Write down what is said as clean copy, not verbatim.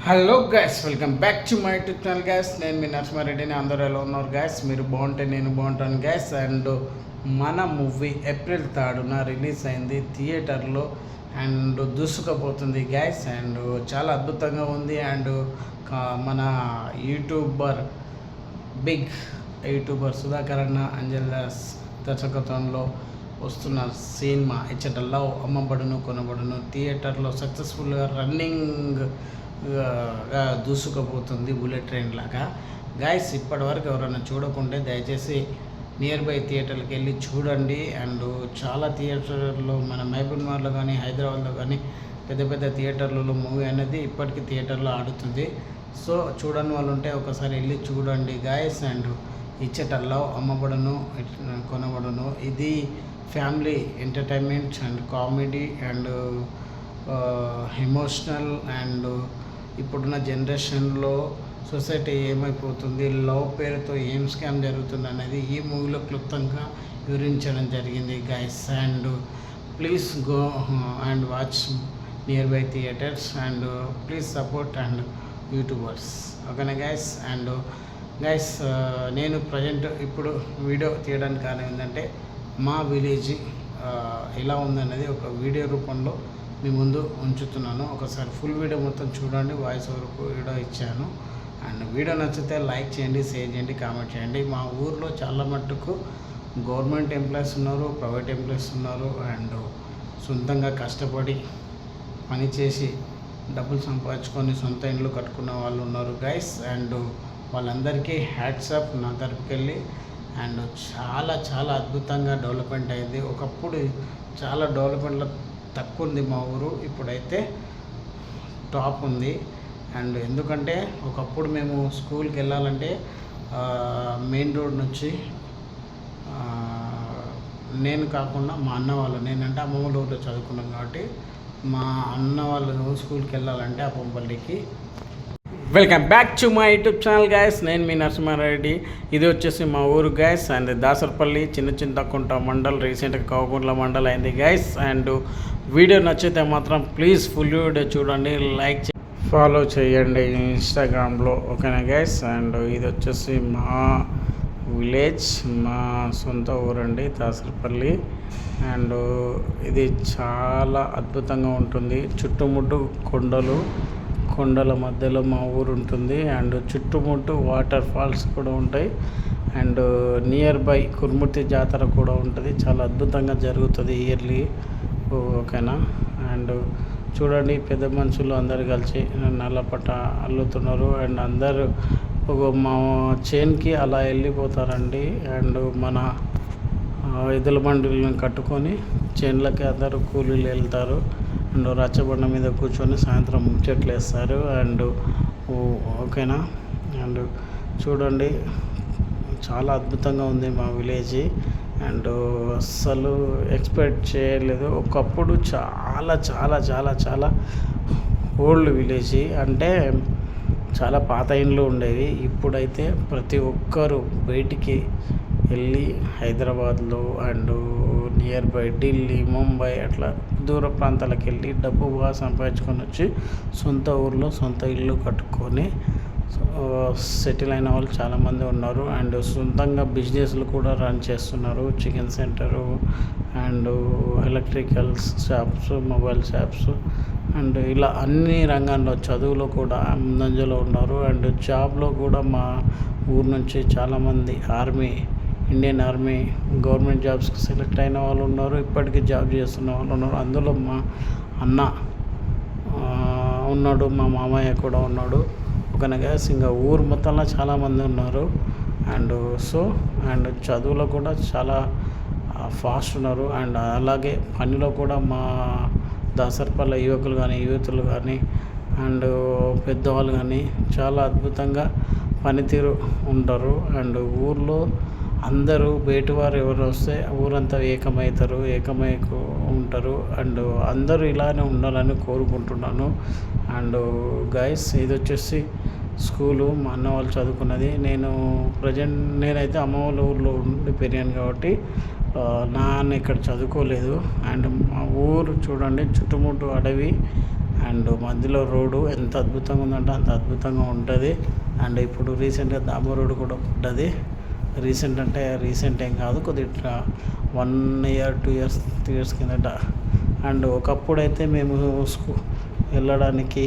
Hello guys, welcome back to my YouTube channel guys. నేను మీ నరసింహారెడ్డిని. అందరూ ఎలా ఉన్నారు గైస్? మీరు బాగుంటే నేను బాగుంటాను గైస్. అండ్ మన మూవీ ఏప్రిల్ 3న రిలీజ్ అయింది థియేటర్లో అండ్ దూసుకుపోతుంది గైస్. అండ్ చాలా అద్భుతంగా ఉంది. అండ్ మన యూట్యూబర్ బిగ్ యూట్యూబర్ సుధాకర్ అన్న అంజల్ దాస్ దర్శకత్వంలో వస్తున్న సినిమా ఇచ్చట లవ్ అమ్మబడును కొనబడును థియేటర్లో సక్సెస్ఫుల్గా రన్నింగ్ దూసుకుపోతుంది బుల్లెట్ ట్రైన్ లాగా గాయస్. ఇప్పటివరకు ఎవరైనా చూడకుంటే దయచేసి నియర్ బై థియేటర్కి వెళ్ళి చూడండి. అండ్ చాలా థియేటర్లో మన మహబూబ్నగర్లో కానీ హైదరాబాద్లో కానీ పెద్ద పెద్ద థియేటర్లలో మూవీ అనేది ఇప్పటికీ థియేటర్లో ఆడుతుంది. సో చూడని వాళ్ళు ఉంటే ఒకసారి వెళ్ళి చూడండి గాయస్. అండ్ ఇచ్చట లవ్ అమ్మబడును కొనబడును ఇది family entertainment and comedy and emotional. And ఇప్పుడున్న జనరేషన్లో సొసైటీ ఏమైపోతుంది, లవ్ పేరుతో ఏం స్కామ్ జరుగుతుంది అనేది ఈ మూవీలో క్లుప్తంగా వివరించడం జరిగింది guys. And please go and watch near by theatres and please support and YouTubers, ఓకేనా గైస్. అండ్ గైస్, నేను ప్రజెంట్ ఇప్పుడు వీడియో తీయడానికి కారణం ఏంటంటే మా విలేజ్ ఎలా ఉందనేది ఒక వీడియో రూపంలో మీ ముందు ఉంచుతున్నాను. ఒకసారి ఫుల్ వీడియో మొత్తం చూడండి. వాయిస్ ఓవర్ వీడియో ఇచ్చాను. అండ్ వీడియో నచ్చితే లైక్ చేయండి, షేర్ చేయండి, కామెంట్ చేయండి. మా ఊర్లో చాలా మట్టుకు గవర్నమెంట్ ఎంప్లాయీస్ ఉన్నారు, ప్రైవేట్ ఎంప్లాయీస్ ఉన్నారు. అండ్ సొంతంగా కష్టపడి పని చేసి డబ్బులు సంపాదించుకొని సొంత ఇండ్లు కట్టుకున్న వాళ్ళు ఉన్నారు గైస్. అండ్ వాళ్ళందరికీ హ్యాట్సాప్ నా తరపుకెళ్ళి. అండ్ చాలా చాలా అద్భుతంగా డెవలప్మెంట్ అయింది. ఒకప్పుడు చాలా డెవలప్మెంట్లో తక్కువ ఉంది మా ఊరు, ఇప్పుడైతే టాప్ ఉంది. అండ్ ఎందుకంటే ఒకప్పుడు మేము స్కూల్కి వెళ్ళాలంటే మెయిన్ రోడ్ నుంచి నేను కాకుండా మా అన్న వాళ్ళు, నేనంటే అమ్మమ్మ ఊళ్ళో చదువుకున్నాను కాబట్టి మా అన్న వాళ్ళు స్కూల్కి వెళ్ళాలంటే అప్పంపల్లికి. Welcome back to my YouTube channel guys. నేను మీ నరసింహారెడ్డి. ఇది వచ్చేసి మా ఊరు గైస్. అండ్ దాసరపల్లి చిన్న చింతకుంట మండల్, రీసెంట్గా కవకుంట్ల మండల్ అయింది గైస్. అండ్ వీడియో నచ్చితే మాత్రం ప్లీజ్ ఫుల్ వీడియో చూడండి, లైక్ ఫాలో చేయండి ఇన్స్టాగ్రామ్లో, ఓకేనా గైస్. అండ్ ఇది వచ్చేసి మా విలేజ్, మా సొంత ఊరండి దాసరపల్లి. అండ్ ఇది చాలా అద్భుతంగా ఉంటుంది. చుట్టుముట్టు కొండల మధ్యలో మా ఊరు ఉంటుంది. అండ్ చుట్టుముట్టు వాటర్ ఫాల్స్ కూడా ఉంటాయి. అండ్ నియర్ బై కుర్మూర్తి జాతర కూడా ఉంటుంది. చాలా అద్భుతంగా జరుగుతుంది ఇయర్లీ, ఓకేనా. అండ్ చూడండి, పెద్ద మనుషులు అందరు కలిసి నల్లపట్ట అల్లుతున్నారు. అండ్ అందరూ మా చేన్కి అలా వెళ్ళిపోతారండి. అండ్ మన ఎద్దుల బండిలను కట్టుకొని చేన్లకి అందరూ కూలీలు వెళ్తారు. అండ్ రచ్చబండ మీద కూర్చొని సాయంత్రం ముచ్చట్లు వేస్తారు. అండ్ ఓకేనా. అండ్ చూడండి, చాలా అద్భుతంగా ఉంది మా విలేజ్. అండ్ అస్సలు ఎక్స్పెక్ట్ చేయలేదు. ఒకప్పుడు చాలా చాలా చాలా చాలా ఓల్డ్ విలేజ్, అంటే చాలా పాత ఇండ్లు ఉండేవి. ఇప్పుడైతే ప్రతి ఒక్కరు బయటికి వెళ్ళి హైదరాబాద్లో and near by Delhi, Mumbai అట్లా దూర ప్రాంతాలకు వెళ్ళి డబ్బు బాగా సంపాదించుకొని వచ్చి సొంత ఊర్లో సొంత ఇల్లు కట్టుకొని సెటిల్ అయిన వాళ్ళు చాలామంది ఉన్నారు. అండ్ సొంతంగా బిజినెస్లు కూడా రన్ చేస్తున్నారు. Chicken centre and electricals shops, mobile shops and ఇలా అన్ని రంగాల్లో, చదువులో కూడా ముందంజలో ఉన్నారు. అండ్ జాబ్లో కూడా మా ఊరు నుంచి చాలామంది ఇండియన్ ఆర్మీ గవర్నమెంట్ జాబ్స్కి సెలెక్ట్ అయిన వాళ్ళు ఉన్నారు. ఇప్పటికీ జాబ్ చేస్తున్న వాళ్ళు ఉన్నారు. అందులో మా అన్న ఉన్నాడు, మా మామయ్య కూడా ఉన్నాడు, ఒకనగా ఇంకా ఊరు మొత్తంలో చాలామంది ఉన్నారు. అండ్ అండ్ చదువులో కూడా చాలా ఫాస్ట్ ఉన్నారు. అండ్ అలాగే పనిలో కూడా మా దాసరపల్లి యువకులు కానీ యూతులు కానీ అండ్ పెద్దవాళ్ళు కానీ చాలా అద్భుతంగా పనితీరు ఉంటారు. అండ్ ఊర్లో అందరూ బయటవారు ఎవరు వస్తే ఊరంతా ఏకమై ఉంటారు. అండ్ అందరూ ఇలానే ఉండాలని కోరుకుంటున్నాను. అండ్ గైస్, ఇది వచ్చేసి స్కూలు మా అన్న వాళ్ళు చదువుకున్నది. నేనైతే అమ్మ వాళ్ళ ఊర్లో ఉండి పెరిగాను కాబట్టి నాన్న ఇక్కడ చదువుకోలేదు. అండ్ మా ఊరు చూడండి, చుట్టుముట్టు అడవి అండ్ మధ్యలో రోడ్డు ఎంత అద్భుతంగా ఉందంటే అంత అద్భుతంగా ఉంటుంది. అండ్ ఇప్పుడు రీసెంట్గా దాబో రోడ్డు కూడా ఉంటుంది. రీసెంట్ అంటే రీసెంట్ ఏం కాదు, కొద్దిగా 1 year 2 years 3 years కిందట. అండ్ ఒకప్పుడైతే మేము వెళ్ళడానికి